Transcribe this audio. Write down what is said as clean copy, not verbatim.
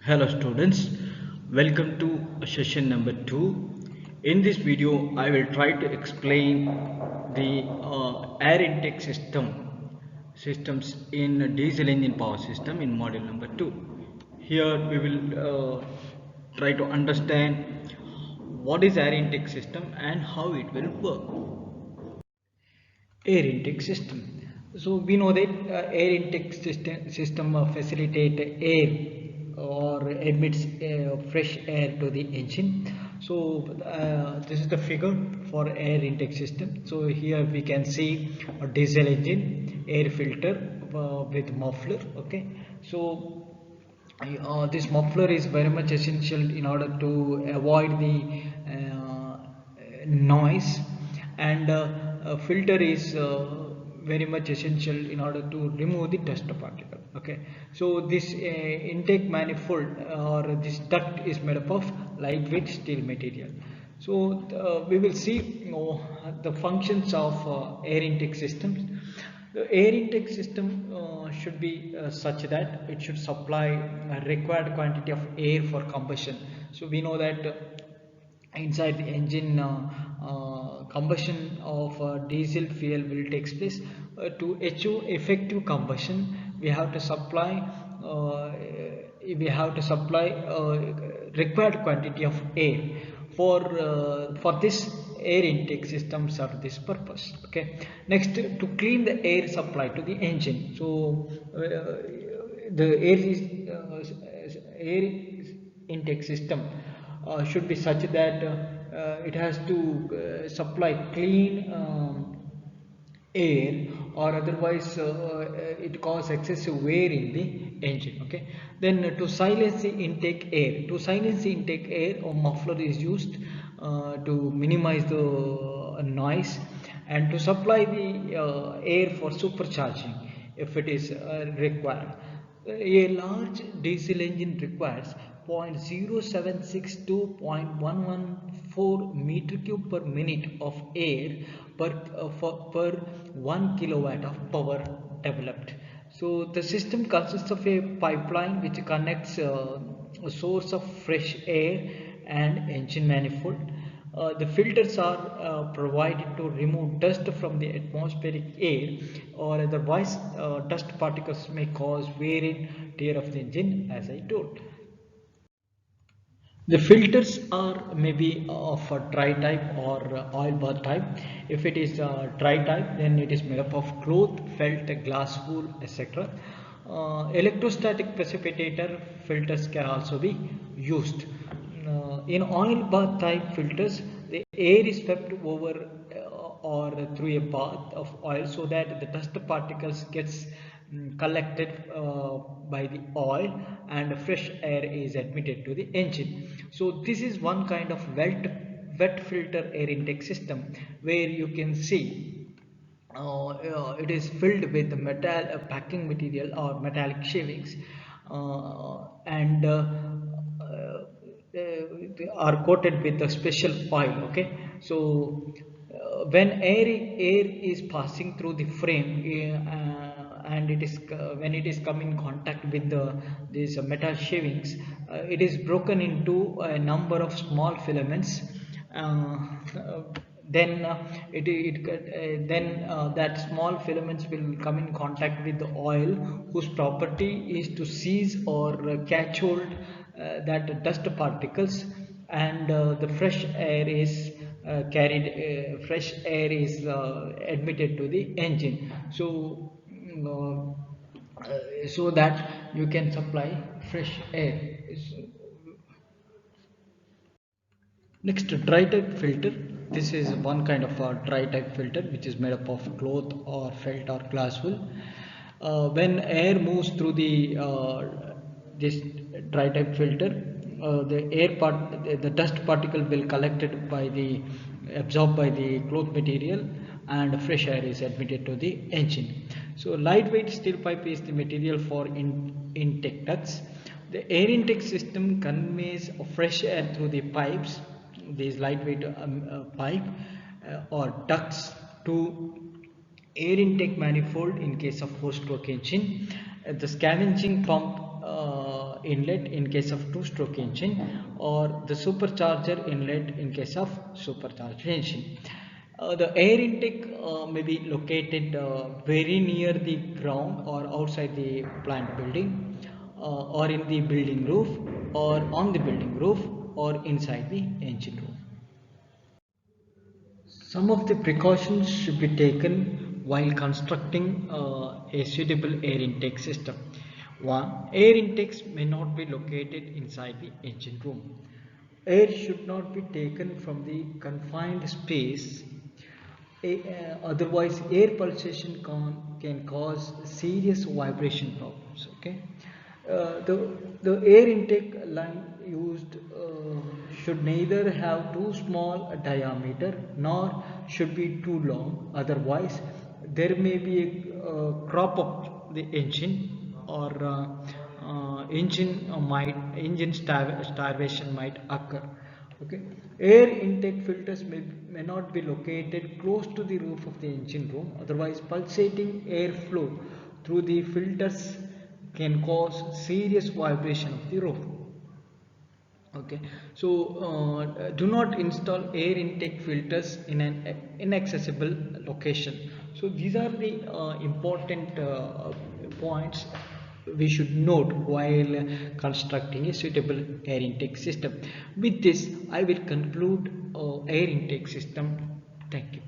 Hello students, welcome to session number 2. In this video, I will try to explain the air intake systems in diesel engine power system in module number 2. Here we will try to understand what is air intake system and how it will work. Air intake system. So we know that air intake system facilitate air or emits fresh air to the engine. So this is the figure for air intake system. So here we can see a diesel engine air filter with muffler. Okay, so this muffler is very much essential in order to avoid the noise, and a filter is very much essential in order to remove the dust particle. Okay, so this intake manifold or this duct is made up of lightweight steel material. So we will see the functions of air intake systems. The air intake system should be such that it should supply a required quantity of air for combustion. So we know that inside the engine combustion of diesel fuel will take place. To achieve effective combustion, we have to supply required quantity of air. For this, air intake system serve this purpose. Okay, next, to clean the air supply to the engine. So the air intake system should be such that it has to supply clean air, or otherwise it causes excessive wear in the engine. Okay, then to silence the intake air, a muffler is used to minimize the noise, and to supply the air for supercharging if it is required. A large diesel engine requires 0.076 to 0.114 meter cube per minute of air per 1 kilowatt of power developed. So the system consists of a pipeline which connects a source of fresh air and engine manifold. The filters are provided to remove dust from the atmospheric air, or otherwise dust particles may cause wear and tear of the engine, as I told. The filters are maybe of a dry type or oil bath type. If it is dry type, then it is made up of cloth, felt, glass wool, etc. Electrostatic precipitator filters can also be used. In oil bath type filters, the air is swept over or through a bath of oil, so that the dust particles gets collected by the oil, and fresh air is admitted to the engine. So this is one kind of wet filter air intake system, where you can see it is filled with metal packing material or metallic shavings, and they are coated with a special oil. Okay, so when air is passing through the frame, and it is when it is come in contact with these metal shavings, it is broken into a number of small filaments. uh, then that small filaments will come in contact with the oil, whose property is to seize or catch hold that dust particles, and the fresh air is fresh air is admitted to the engine. So so that you can supply fresh air. Next, dry type filter. This is one kind of a dry type filter which is made up of cloth or felt or glass wool. When air moves through the this dry type filter, the dust particle will collected by the absorbed by the cloth material, and fresh air is admitted to the engine. So lightweight steel pipe is the material for intake ducts. The air intake system conveys fresh air through the pipes these lightweight pipe or ducts to air intake manifold in case of 4-stroke engine, the scavenging pump inlet in case of 2-stroke engine, or the supercharger inlet in case of supercharged engine. The air intake may be located very near the ground or outside the plant building, or in the building roof, or on the building roof, or inside the engine room. Some of the precautions should be taken while constructing a suitable air intake system. 1. Air intakes may not be located inside the engine room. Air should not be taken from the confined space. Otherwise, air pulsation can cause serious vibration problems. Okay, the air intake line used should neither have too small a diameter nor should be too long. Otherwise, there may be a crop of the engine, or engine starvation might occur. Okay, air intake filters may not be located close to the roof of the engine room. Otherwise, pulsating air flow through the filters can cause serious vibration of the roof. Okay, so do not install air intake filters in an inaccessible location. So these are the important points we should note while constructing a suitable air intake system. With this, I will conclude air intake system. Thank you.